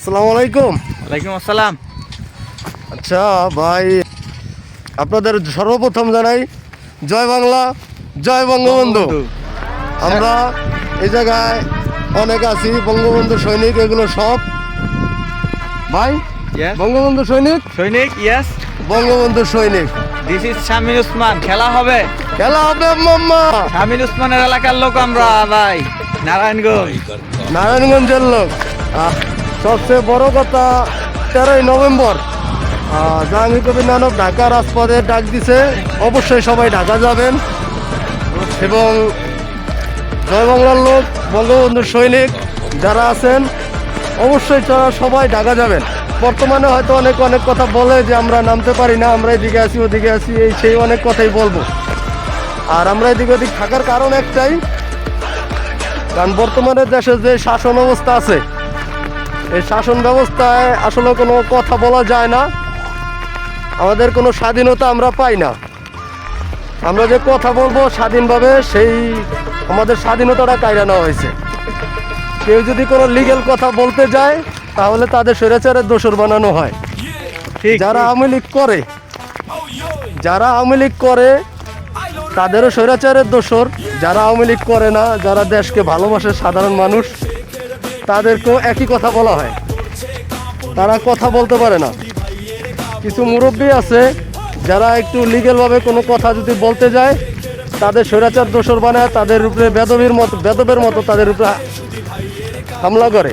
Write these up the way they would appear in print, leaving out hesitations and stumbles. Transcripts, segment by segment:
আসসালামু আলাইকুম। ওয়ালাইকুম আসসালাম। আচ্ছা ভাই, আপনাদের সর্বপ্রথম জানাই জয় বাংলা, জয় বঙ্গবন্ধু। আমরা এই জায়গায় অনেক আছি, বঙ্গবন্ধু সৈনিক, এগুলো সব ভাই। Yes. বঙ্গবন্ধু সৈনিক, সৈনিক, ইয়েস। বঙ্গবন্ধু সৈনিক। দিস ইজ শামিল উসমান। খেলা হবে, খেলা হবে মাম্মা। শামিল উসমানের এলাকার লোক আমরা ভাই, নারায়ণগঞ্জ। নারায়ণগঞ্জের লোক। সবচেয়ে বড় কথা, 13ই নভেম্বর জাহাঙ্গীর কবির নানক ঢাকা রাজপথে ডাক দিছে, অবশ্যই সবাই ঢাকা যাবেন এবং জয় বাংলার লোক, বঙ্গবন্ধু সৈনিক যারা আছেন অবশ্যই তারা সবাই ঢাকা যাবেন। বর্তমানে হয়তো অনেক কথা বলে যে আমরা নামতে পারি না, আমরা এদিকে আসি ওদিকে আসি, এই সেই অনেক কথাই বলবো। আর আমরা এদিক ওদিক থাকার কারণ একটাই, কারণ বর্তমানে দেশে যে শাসন অবস্থা আছে, এই শাসন ব্যবস্থায় আসলে কোনো কথা বলা যায় না, আমাদের কোনো স্বাধীনতা আমরা পাই না। আমরা যে কথা বলবো স্বাধীনভাবে, সেই আমাদের স্বাধীনতাটা কাইরা নেওয়া হয়েছে। কেউ যদি কোনো লিগ্যাল কথা বলতে যায় তাহলে তাদের স্বৈরাচারের দোষর বানানো হয়। যারা আওয়ামী লীগ করে তাদেরও স্বৈরাচারের দোষর, যারা আওয়ামী লীগ করে না, যারা দেশকে ভালোবাসে সাধারণ মানুষ, তাদেরকেও একই কথা বলা হয়, তারা কথা বলতে পারে না। কিছু মুরব্বী আছে যারা একটু লিগ্যালভাবে কোনো কথা যদি বলতে যায় তাদের স্বৈরাচার দোষর বানায়, তাদের উপরে বেদবের মতো তাদের উপরে হামলা করে।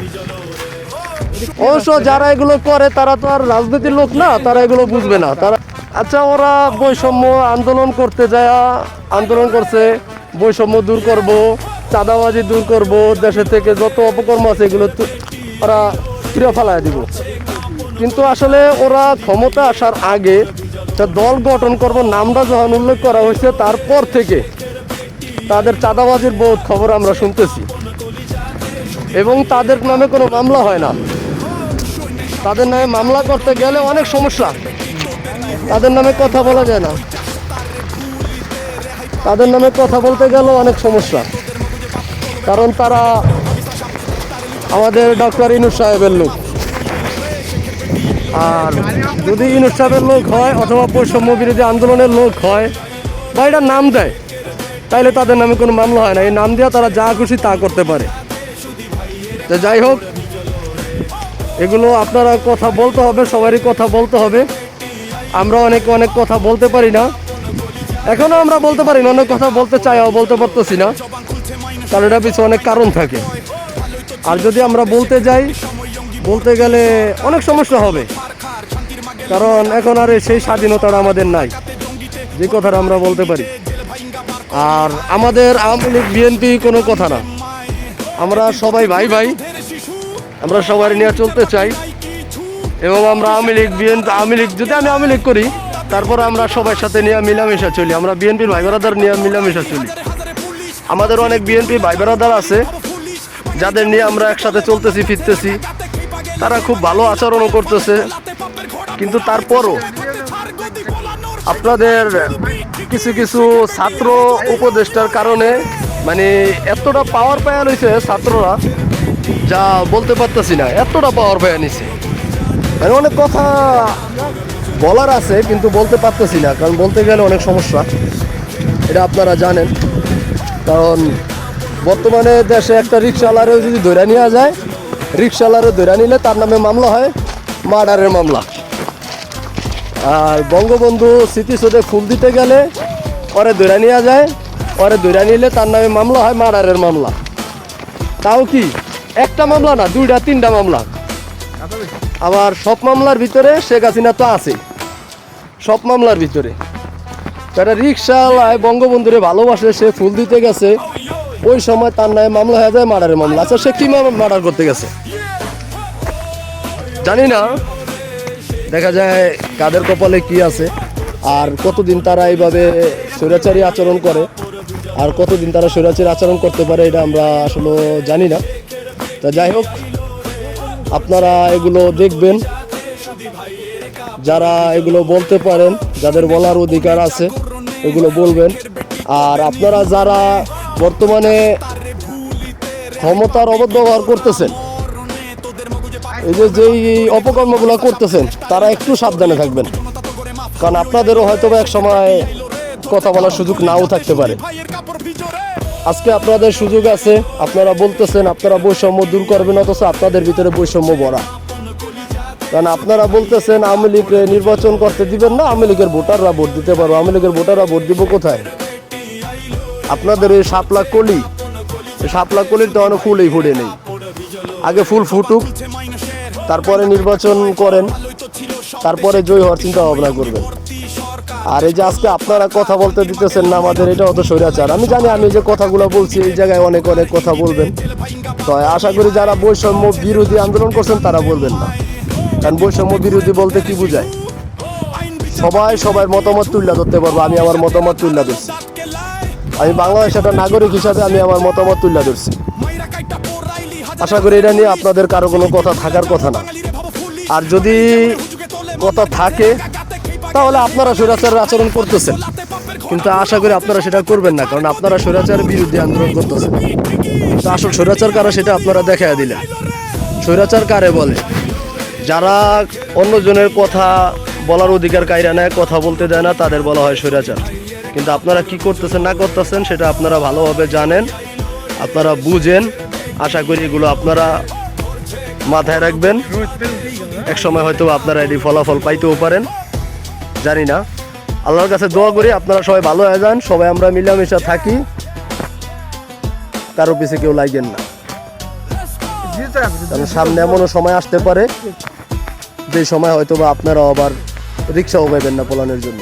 অবশ্য যারা এগুলো করে তারা তো আর রাজনীতির লোক না, তারা এগুলো বুঝবে না। তারা আচ্ছা, ওরা বৈষম্য আন্দোলন করতে যায়, আন্দোলন করছে, বৈষম্য দূর করব, চাঁদাবাজি দূর করব, দেশের থেকে যত অপকর্ম আছে এগুলো ওরা ফিরে ফেলায় দিব। কিন্তু আসলে ওরা ক্ষমতা আসার আগে একটা দল গঠন করব নামটা যখন উল্লেখ করা হয়েছে, তারপর থেকে তাদের চাঁদাবাজির বহুত খবর আমরা শুনতেছি এবং তাদের নামে কোনো মামলা হয় না। তাদের নামে মামলা করতে গেলে অনেক সমস্যা, তাদের নামে কথা বলা যায় না, তাদের নামে কথা বলতে গেলেও অনেক সমস্যা, কারণ তারা আমাদের ডক্টর ইউনূস সাহেবের লোক। আর যদি ইউনূস সাহেবের লোক হয় অথবা বৈষম্য বিরোধী আন্দোলনের লোক হয় বা এটা নাম দেয়, তাইলে তাদের নামে কোনো মামলা হয় না। এই নাম দিয়ে তারা যা খুশি তা করতে পারে। তো যাই হোক, এগুলো আপনারা কথা বলতে হবে, সবারই কথা বলতে হবে। আমরা অনেক কথা বলতে পারি না, এখনও আমরা বলতে পারি না, অনেক কথা বলতে চাইও বলতে পারতেছি না, কারণ এটা পিছনে অনেক কারণ থাকে। আর যদি আমরা বলতে যাই, বলতে গেলে অনেক সমস্যা হবে, কারণ এখন আর সেই স্বাধীনতাটা আমাদের নাই যে কথাটা আমরা বলতে পারি। আর আমাদের আওয়ামী লীগ বিএনপি কোনো কথা না, আমরা সবাই ভাই ভাই, আমরা সবাই নিয়ে চলতে চাই এবং আমরা আওয়ামী লীগ যদি আমি আওয়ামী লীগ করি, তারপর আমরা সবার সাথে নিয়ে মিলামেশা চলি, আমরা বিএনপির ভাই বেড়াদার নিয়ে মিলামেশা চলি। আমাদের অনেক বিএনপি ভাই বেড়াদার আছে যাদের নিয়ে আমরা একসাথে চলতেছি ফিরতেছি, তারা খুব ভালো আচরণও করতেছে। কিন্তু তারপরও আপনাদের কিছু ছাত্র উপদেষ্টার কারণে মানে এতটা পাওয়ার পাওয়া হয়েছে ছাত্ররা, যা বলতে পারতেছি না, এতটা পাওয়ার পাওয়া নিছে, মানে অনেক কথা বলার আছে কিন্তু বলতে পারতেছি না, কারণ বলতে গেলে অনেক সমস্যা, এটা আপনারা জানেন। কারণ বর্তমানে দেশে একটা রিক্সাওয়ালারেও যদি ধরে নেওয়া যায়, রিক্সাওয়ালারে ধরে নিলে তার নামে মামলা হয় মার্ডারের মামলা। আর বঙ্গবন্ধু স্মৃতিসৌধে ফুল দিতে গেলে ওরে ধরে নেওয়া যায়, ওরে ধরে নিলে তার নামে মামলা হয় মার্ডারের মামলা। তাও কি একটা মামলা না, 2-3টা মামলা। আবার সব মামলার ভিতরে শেখ হাসিনা তো আছে, সব মামলার ভিতরে একটা রিক্সাওয়ালায় বঙ্গবন্ধুরে ভালোবাসে, সে ফুল দিতে গেছে, ওই সময় তার নামে মামলা হয়ে যায় মার্ডারের মামলা। আচ্ছা, সে কি মার্ডার করতে গেছে জানি না, দেখা যায় কাদের কপালে কি আছে, আর কতদিন তারা এইভাবে স্বৈরাচারী আচরণ করে, আর কতদিন তারা স্বৈরাচারী আচরণ করতে পারে, এটা আমরা আসলে জানি না। তা যাই হোক, আপনারা এগুলো দেখবেন, যারা এগুলো বলতে পারেন, যাদের বলার অধিকার আছে এগুলো বলবেন। আর আপনারা যারা বর্তমানে ক্ষমতার অপব্যবহার করতেছেন, এই যে যেই অপকর্মগুলো করতেছেন তারা একটু সাবধানে থাকবেন, কারণ আপনাদেরও হয়তো এক সময় কথা বলার সুযোগ নাও থাকতে পারে। আজকে আপনাদের সুযোগ আছে, আপনারা বলতেছেন আপনারা বৈষম্য দূর করবেন, অথচ আপনাদের ভিতরে বৈষম্য ভরা। কারণ আপনারা বলতেছেন আওয়ামী লীগ নির্বাচন করতে দিবেন না, আওয়ামী লীগের ভোটাররা ভোট দিতে পারবো। আওয়ামী লীগের ভোটাররা ভোট দিব কোথায়? আপনাদের এই শাপলা কলি, শাপলা কলির তো অনেক ফুলই ফুটে নেই। আগে ফুল ফুটুক, তারপরে নির্বাচন করেন, তারপরে জয় হওয়ার চিন্তা ভাবনা করবেন। আর এই যে আজকে আপনারা কথা বলতে দিতেছেন না আমাদের, এটা অত স্বৈরাচার। আমি জানি আমি যে কথাগুলো বলছি এই জায়গায় অনেক অনেক কথা বলবেন, তো আশা করি যারা বৈষম্য বিরোধী আন্দোলন করছেন তারা বলবেন না। কারণ বৈষম্য বিরোধী বলতে কি বোঝায়? সবাই সবার মতামত তুলে ধরতে পারবো। আমি আমার মতামত তুলে ধরছি, আমি বাংলাদেশের একটা নাগরিক হিসাবে আমি আমার মতামত তুলে ধরছি। আশা করি এটা নিয়ে আপনাদের কারো কোনো কথা থাকার কথা না। আর যদি কথা থাকে তাহলে আপনারা স্বৈরাচারের আচরণ করতেছেন, কিন্তু আশা করি আপনারা সেটা করবেন না, কারণ আপনারা স্বৈরাচারের বিরুদ্ধে আন্দোলন করতেছেন। তো আসল স্বৈরাচার কারা সেটা আপনারা দেখাইয়া দিলেন। স্বৈরাচার কারে বলে? যারা অন্যজনের কথা বলার অধিকার কায়রা নেয়, কথা বলতে দেয় না, তাদের বলা হয় স্বৈরাচার। কিন্তু আপনারা কি করতেছেন না করতেছেন সেটা আপনারা ভালোভাবে জানেন, আপনারা বুঝেন। আশা করি এগুলো আপনারা মাথায় রাখবেন। এক সময় হয়তো আপনারা এটি ফলাফল পাইতেও পারেন, জানি না। আল্লাহর কাছে দোয়া করি আপনারা সবাই ভালো হয়ে যান, সবাই আমরা মিলামিশা থাকি, কারো পিছে কেউ লাগেন না। কারণ সামনে এমনও সময় আসতে পারে যে সময় হয়তো বা আপনারা আবার রিক্সাও পাইবেন না পোলানোর জন্য।